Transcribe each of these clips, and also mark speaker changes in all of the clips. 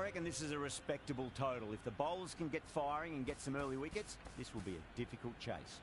Speaker 1: reckon this is a respectable total. If the bowlers can get firing and get some early wickets, this will be a difficult chase.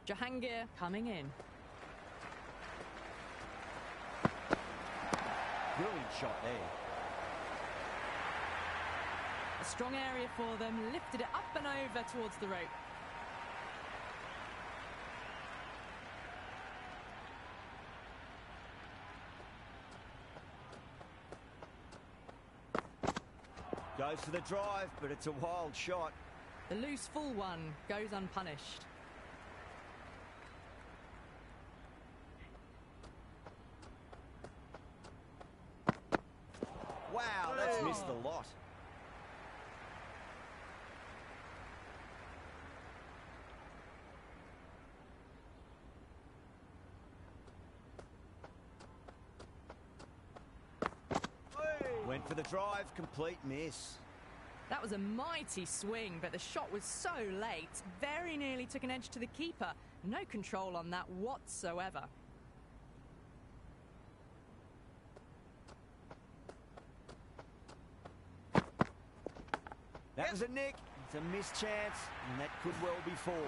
Speaker 2: Jahangir coming in.
Speaker 1: Brilliant shot there.
Speaker 2: A strong area for them, lifted it up and over towards the rope.
Speaker 1: Goes for the drive, but it's a wild shot.
Speaker 2: The loose full one goes unpunished.
Speaker 1: Wow, that's missed a lot. Went for the drive, complete miss.
Speaker 2: That was a mighty swing, but the shot was so late. Very nearly took an edge to the keeper. No control on that whatsoever.
Speaker 1: That was a nick. It's a missed chance, and that could well be four.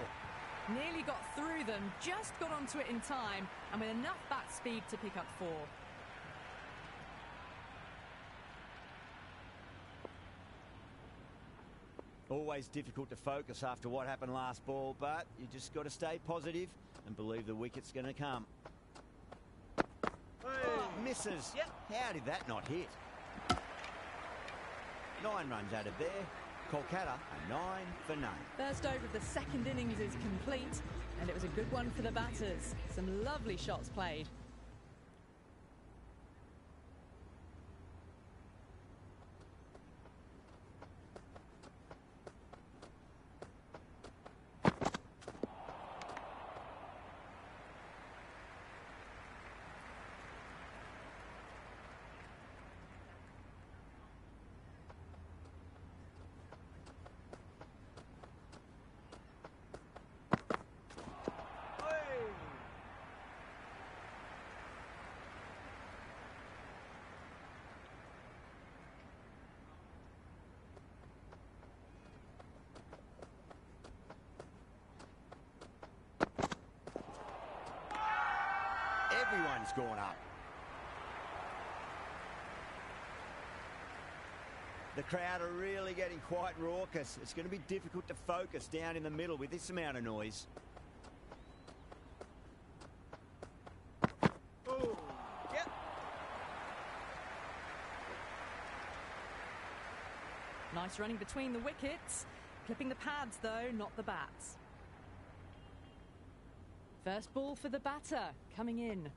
Speaker 2: Nearly got through them, just got onto it in time, and with enough bat speed to pick up four.
Speaker 1: Always difficult to focus after what happened last ball, but you just got to stay positive and believe the wicket's going to come. Oh, misses.
Speaker 3: Yep.
Speaker 1: How did that not hit? 9 runs added there. Kolkata a 9 for none.
Speaker 2: First over of the second innings is complete, and it was a good one for the batters. Some lovely shots played.
Speaker 1: Everyone's gone up. The crowd are really getting quite raucous. It's going to be difficult to focus down in the middle with this amount of noise.
Speaker 3: Oh, yep.
Speaker 2: Nice running between the wickets. Clipping the pads, though, not the bats. First ball for the batter, coming in.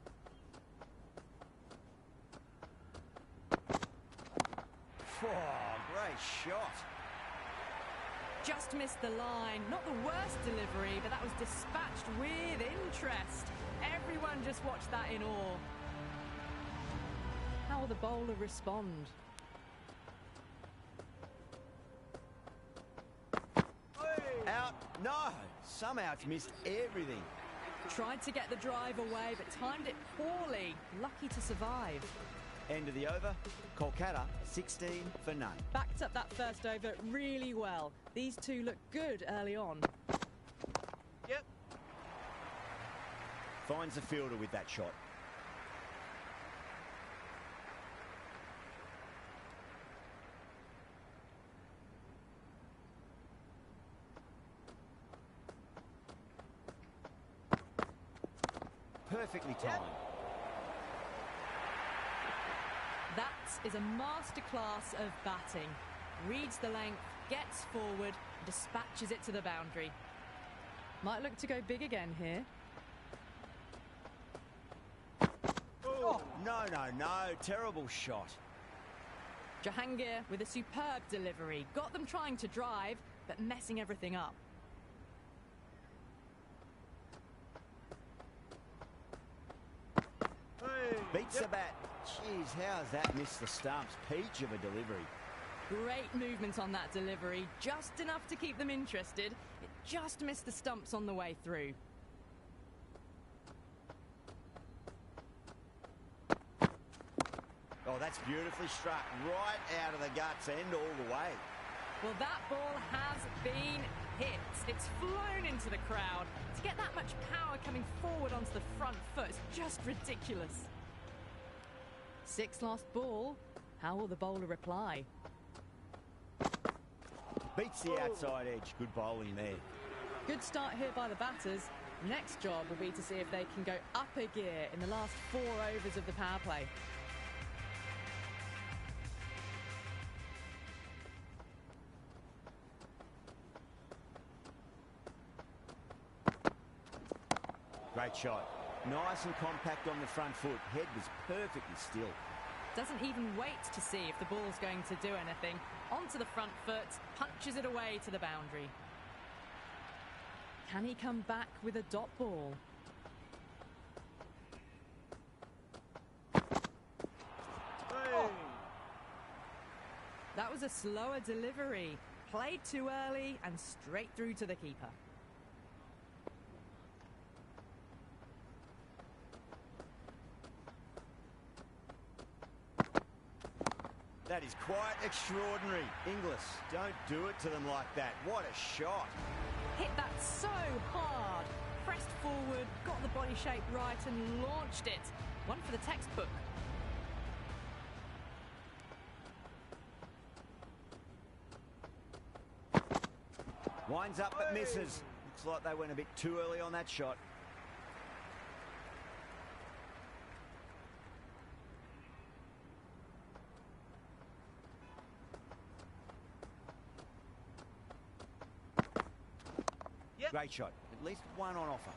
Speaker 1: Oh, great shot.
Speaker 2: Just missed the line. Not the worst delivery, but that was dispatched with interest. Everyone just watched that in awe. How will the bowler respond?
Speaker 1: Out. No. Somehow it's missed everything.
Speaker 2: Tried to get the drive away, but timed it poorly. Lucky to survive.
Speaker 1: End of the over. Kolkata 16 for none.
Speaker 2: Backed up that first over really well. These two look good early on.
Speaker 3: Yep.
Speaker 1: Finds the fielder with that shot. Perfectly timed.
Speaker 2: That is a masterclass of batting. Reads the length, gets forward, dispatches it to the boundary. Might look to go big again here.
Speaker 1: Oh, no. Terrible shot.
Speaker 2: Jahangir with a superb delivery. Got them trying to drive, but messing everything up.
Speaker 1: Beats the bat. Jeez, how has that missed the stumps? Peach of a delivery.
Speaker 2: Great movement on that delivery. Just enough to keep them interested. It just missed the stumps on the way through.
Speaker 1: Oh, that's beautifully struck. Right out of the guts end all the way.
Speaker 2: Well, that ball has been hit. It's flown into the crowd. To get that much power coming forward onto the front foot is just ridiculous. 6th last ball. How will the bowler reply?
Speaker 1: Beats the outside edge. Good bowling there.
Speaker 2: Good start here by the batters. Next job will be to see if they can go up a gear in the last 4 overs of the power play.
Speaker 1: Great shot. Nice and compact on the front foot. Head was perfectly still.
Speaker 2: Doesn't even wait to see if the ball's going to do anything. Onto the front foot, punches it away to the boundary. Can he come back with a dot ball?
Speaker 3: Hey.
Speaker 2: That was a slower delivery. Played too early and straight through to the keeper.
Speaker 1: That is quite extraordinary. Inglis, don't do it to them like that. What a shot.
Speaker 2: Hit that so hard. Pressed forward, got the body shape right and launched it. One for the textbook.
Speaker 1: Winds up but misses. Looks like they went a bit too early on that shot.
Speaker 3: Yep.
Speaker 1: Great shot. At least one on offer.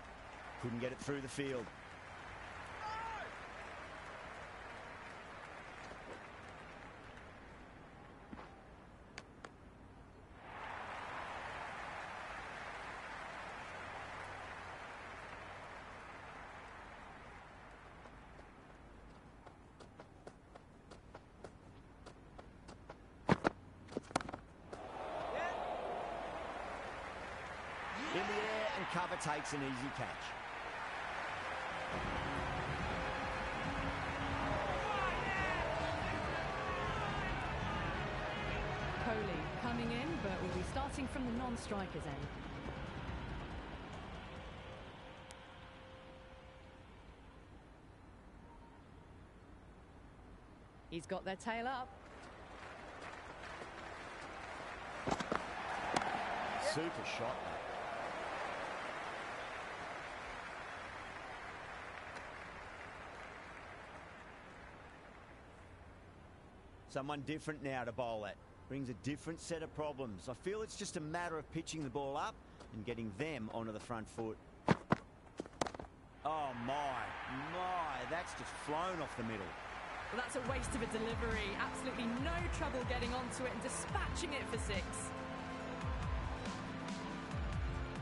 Speaker 1: Couldn't get it through the field. In the air and cover takes an easy catch.
Speaker 2: Kohli coming in, but will be starting from the non-strikers end. He's got their tail up.
Speaker 1: Super shot. Someone different now to bowl at. Brings a different set of problems. I feel it's just a matter of pitching the ball up and getting them onto the front foot. Oh my, that's just flown off the middle.
Speaker 2: Well, that's a waste of a delivery. Absolutely no trouble getting onto it and dispatching it for 6.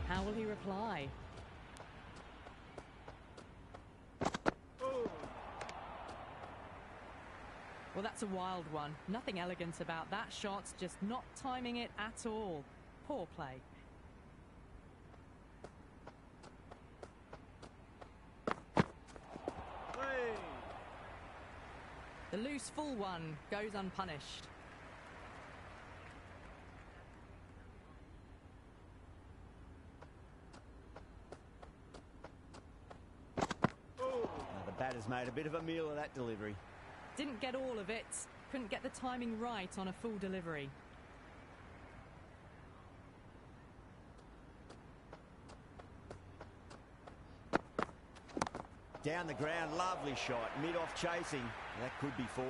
Speaker 2: How will he reply? Well, that's a wild one. Nothing elegant about that shot, just not timing it at all. Poor play.
Speaker 3: Hey.
Speaker 2: The loose full one goes unpunished.
Speaker 1: Now the batter's made a bit of a meal of that delivery.
Speaker 2: Didn't get all of it. Couldn't get the timing right on a full delivery.
Speaker 1: Down the ground, lovely shot. Mid-off chasing. That could be 4.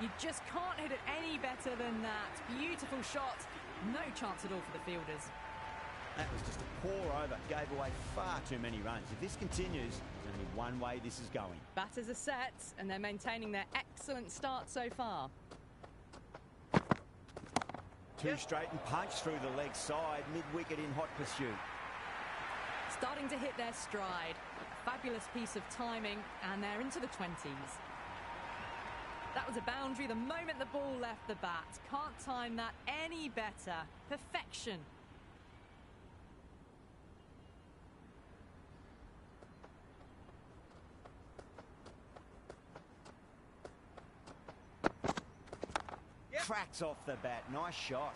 Speaker 2: You just can't hit it any better than that. Beautiful shot. No chance at all for the fielders.
Speaker 1: That was just a poor over. Gave away far too many runs. If this continues, there's only one way this is going.
Speaker 2: Batters are set, and they're maintaining their excellent start so far.
Speaker 1: Two straight and punch through the leg side. Mid-wicket in hot pursuit.
Speaker 2: Starting to hit their stride. A fabulous piece of timing, and they're into the 20s. That was a boundary the moment the ball left the bat. Can't time that any better. Perfection.
Speaker 1: Cracks off the bat. Nice shot.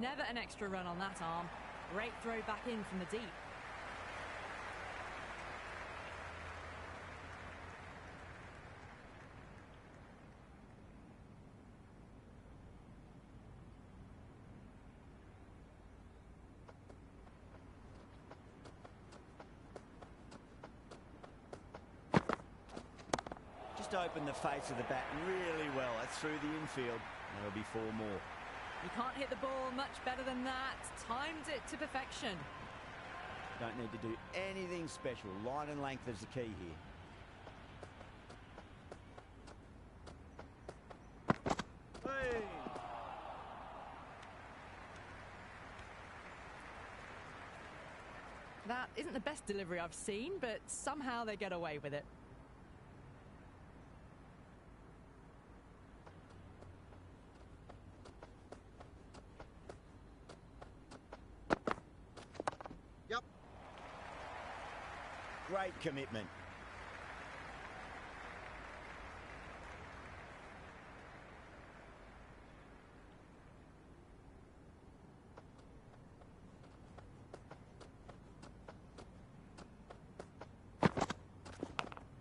Speaker 2: Never an extra run on that arm. Great throw back in from the deep.
Speaker 1: Just opened the face of the bat really well. That's through the infield. There'll be 4 more.
Speaker 2: You can't hit the ball much better than that. Timed it to perfection.
Speaker 1: Don't need to do anything special. Line and length is the key here.
Speaker 3: Hey.
Speaker 2: That isn't the best delivery I've seen, but somehow they get away with it.
Speaker 1: Great commitment.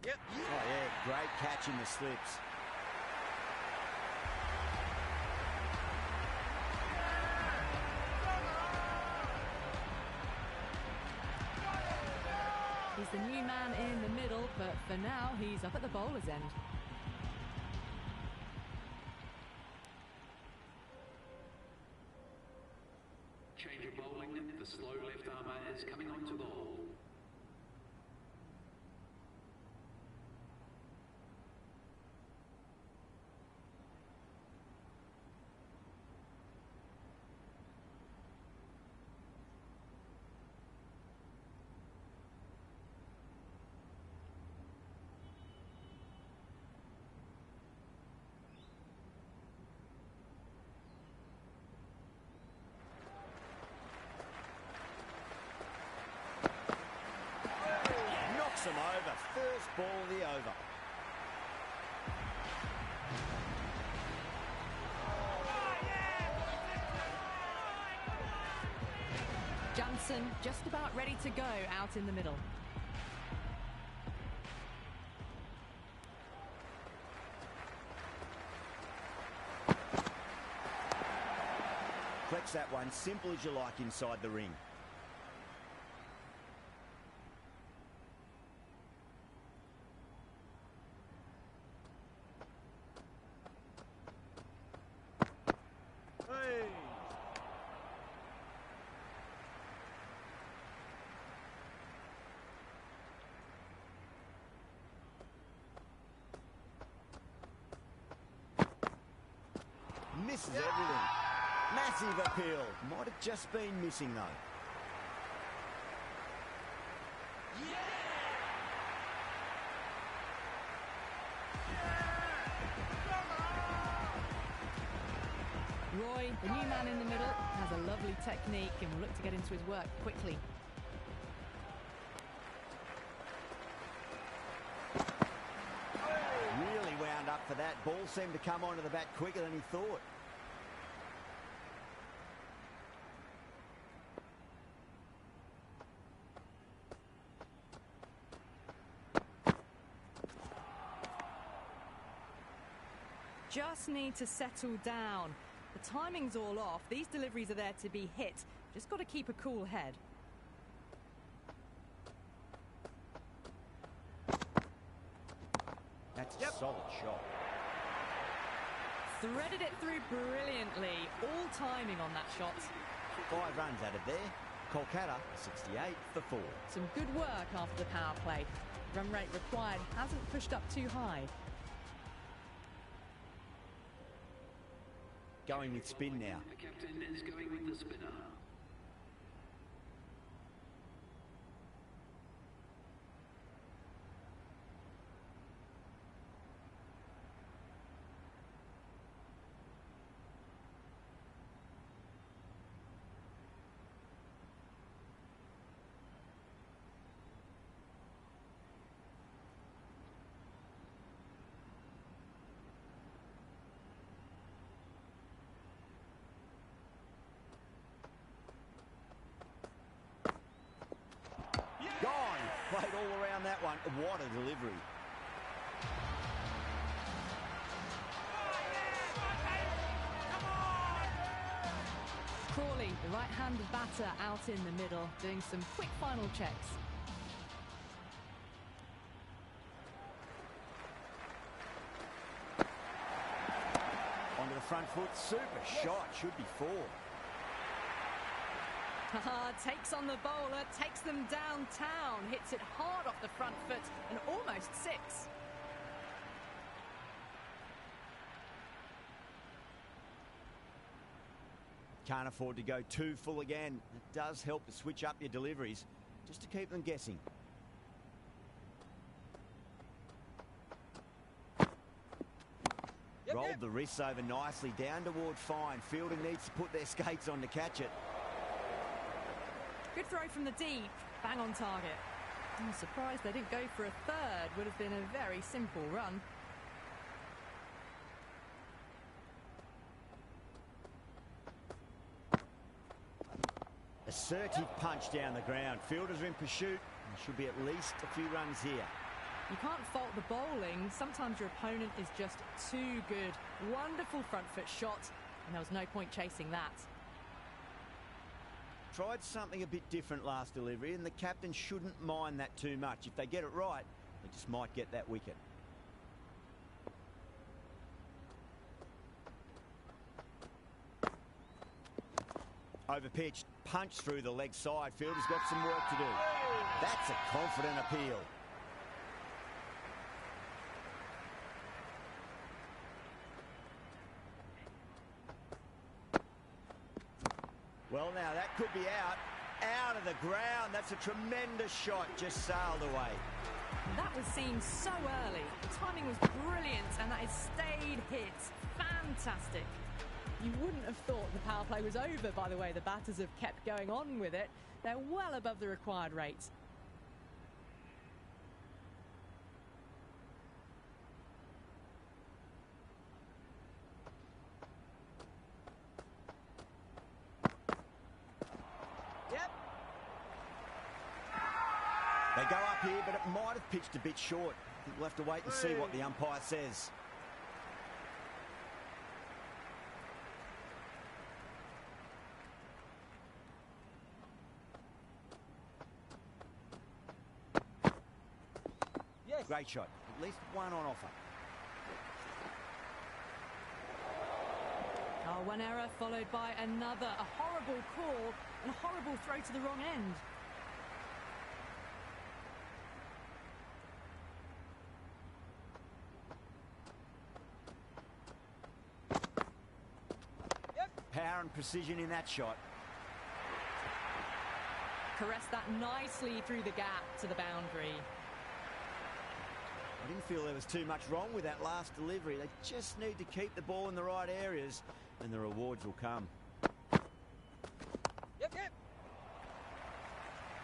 Speaker 3: Yep.
Speaker 1: Oh yeah, great catch in the slips.
Speaker 2: He's the new man in the middle, but for now, he's up at the bowler's end.
Speaker 4: Change of bowling, the slow left armour is coming on to bowl.
Speaker 1: Knocks him over. First ball of the over.
Speaker 2: Johnson just about ready to go out in the middle.
Speaker 1: Flex that one, simple as you like inside the ring.
Speaker 3: Hey.
Speaker 1: Misses everything. Massive appeal. Might have just been missing though.
Speaker 2: Roy, the new man in the middle, has a lovely technique and will look to get into his work quickly.
Speaker 1: Really wound up for that. Ball seemed to come onto the bat quicker than he thought.
Speaker 2: Just need to settle down. The timing's all off. These deliveries are there to be hit. Just got to keep a cool head.
Speaker 1: That's a solid shot.
Speaker 2: Threaded it through brilliantly. All timing on that shot.
Speaker 1: 5 runs added there. Kolkata 68 for 4.
Speaker 2: Some good work after the power play. Run rate required hasn't pushed up too high.
Speaker 1: Going with spin now.
Speaker 4: The captain is going with the spinner.
Speaker 1: Played all around that one. What a delivery.
Speaker 2: Crawley, the right-handed batter, out in the middle, doing some quick final checks.
Speaker 1: Onto the front foot. Super shot. Should be 4.
Speaker 2: Takes on the bowler, takes them downtown, hits it hard off the front foot and almost 6.
Speaker 1: Can't afford to go too full again. It does help to switch up your deliveries just to keep them guessing. Rolled the wrists over nicely down toward fine. Fielder needs to put their skates on to catch it.
Speaker 2: Good throw from the deep, bang on target. I'm surprised they didn't go for a third. Would have been a very simple run.
Speaker 1: Assertive punch down the ground. Fielders are in pursuit. There should be at least a few runs here.
Speaker 2: You can't fault the bowling. Sometimes your opponent is just too good. Wonderful front foot shot, and there was no point chasing that.
Speaker 1: Tried something a bit different last delivery, and the captain shouldn't mind that too much. If they get it right, they just might get that wicket. Overpitched, punched through the leg side. Fielder's got some work to do. That's a confident appeal. Well, now that could be out of the ground. That's a tremendous shot, just sailed away.
Speaker 2: That was seen so early. The timing was brilliant, and that has stayed hit. Fantastic. You wouldn't have thought the power play was over by the way the batters have kept going on with it. They're well above the required rate.
Speaker 1: They go up here, but it might have pitched a bit short. I think we'll have to wait and see what the umpire says.
Speaker 3: Yes.
Speaker 1: Great shot. At least one on offer.
Speaker 2: Oh, one error followed by another. A horrible call and a horrible throw to the wrong end.
Speaker 1: Power and precision in that shot.
Speaker 2: Caressed that nicely through the gap to the boundary.
Speaker 1: I didn't feel there was too much wrong with that last delivery. They just need to keep the ball in the right areas and the rewards will come.
Speaker 3: Yep.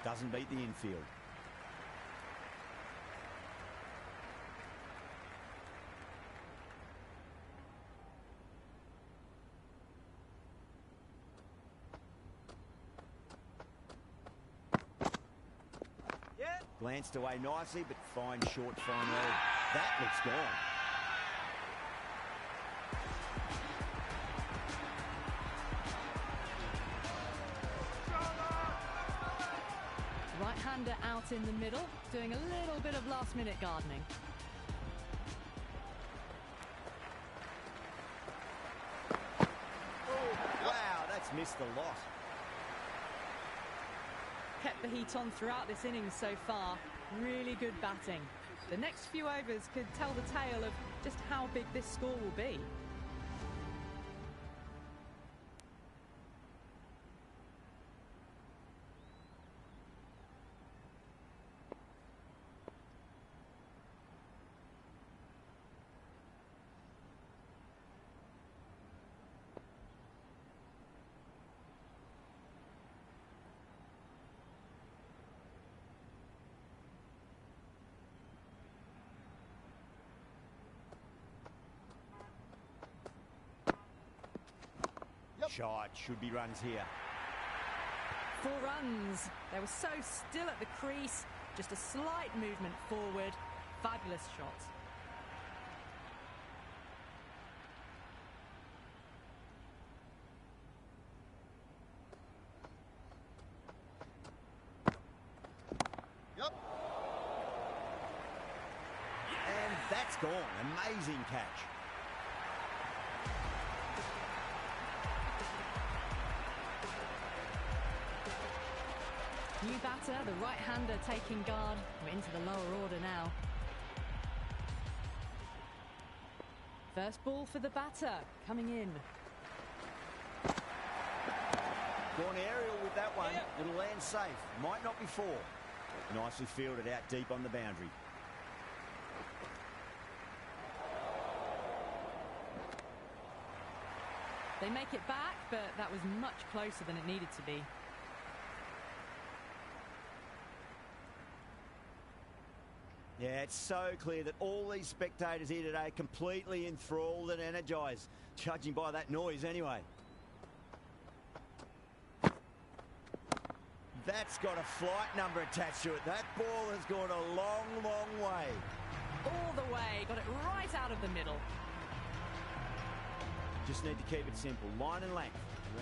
Speaker 1: Doesn't beat the infield. Glanced away nicely, but fine short, fine leg. That looks gone.
Speaker 2: right-hander out in the middle, doing a little bit of last-minute gardening.
Speaker 1: Oh, wow, that's missed the lot.
Speaker 2: Kept the heat on throughout this innings so far. Really good batting. The next few overs could tell the tale of just how big this score will be.
Speaker 1: Shot, should be runs here.
Speaker 2: 4 runs. They were so still at the crease. Just a slight movement forward. Fabulous shot.
Speaker 1: Yep. And that's gone. Amazing catch.
Speaker 2: New batter, the right-hander taking guard. We're into the lower order now. First ball for the batter, coming in.
Speaker 1: Gone aerial with that one. It'll land safe. Might not be 4. Nicely fielded out deep on the boundary.
Speaker 2: They make it back, but that was much closer than it needed to be.
Speaker 1: Yeah, it's so clear that all these spectators here today are completely enthralled and energised, judging by that noise anyway. That's got a flight number attached to it. That ball has gone a long, long way.
Speaker 2: All the way, got it right out of the middle.
Speaker 1: Just need to keep it simple. Line and length,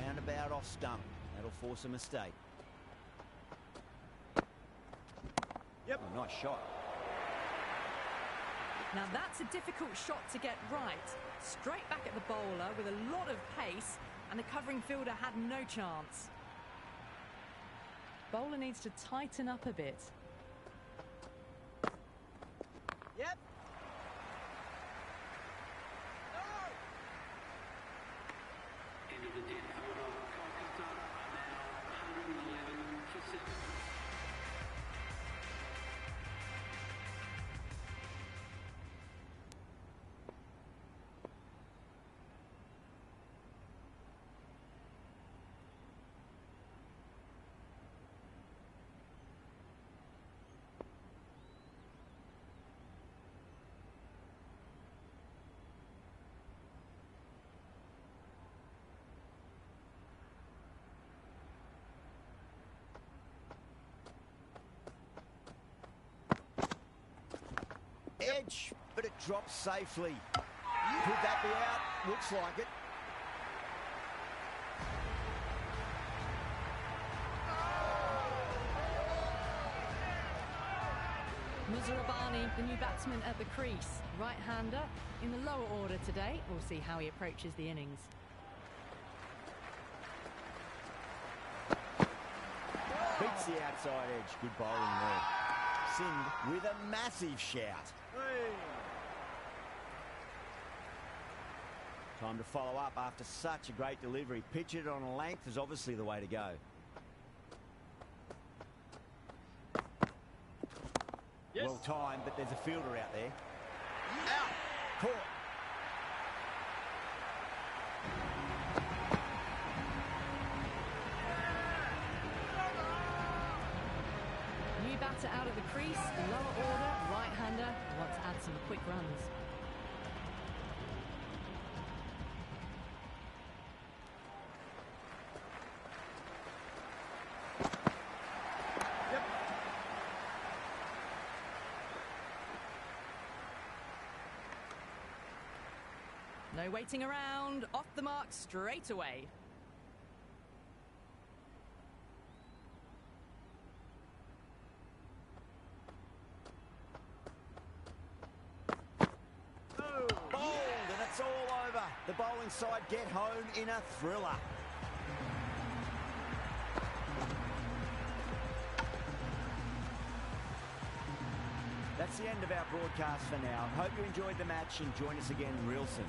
Speaker 1: roundabout off stump. That'll force a mistake. Yep. Oh, nice shot.
Speaker 2: Now that's a difficult shot to get right. Straight back at the bowler with a lot of pace, and the covering fielder had no chance. Bowler needs to tighten up a bit.
Speaker 3: Yep.
Speaker 4: End of the 10th over. Kolkata are now 111 for 7.
Speaker 1: Edge, but it drops safely. Could that be out? Looks like it.
Speaker 2: Muzarabani, the new batsman at the crease. Right-hander in the lower order today. We'll see how he approaches the innings.
Speaker 1: Beats the outside edge. Good bowling there. Singh with a massive shout.
Speaker 3: Hey.
Speaker 1: Time to follow up after such a great delivery. Pitch it on a length is obviously the way to go.
Speaker 3: Yes.
Speaker 1: Well timed, but there's a fielder out there. Out. Caught.
Speaker 2: New batter out of the crease, lower order, right-hander, want to add some quick runs. No waiting around, off the mark straight away.
Speaker 1: The bowling side get home in a thriller. That's the end of our broadcast for now. Hope you enjoyed the match and join us again real soon.